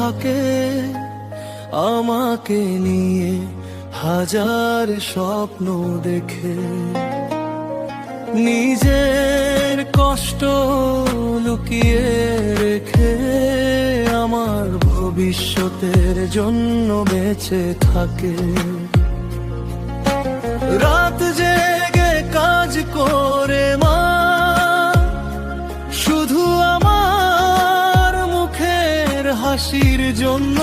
থাকে আমাকে নিয়ে হাজার স্বপ্ন দেখে। নিজের কষ্ট লুকিয়ে রেখে আমার ভবিষ্যতের জন্য বেঁচে থাকে। রাত জেগে কাজ করে মা শুধু আমার মুখের হাসির জন্য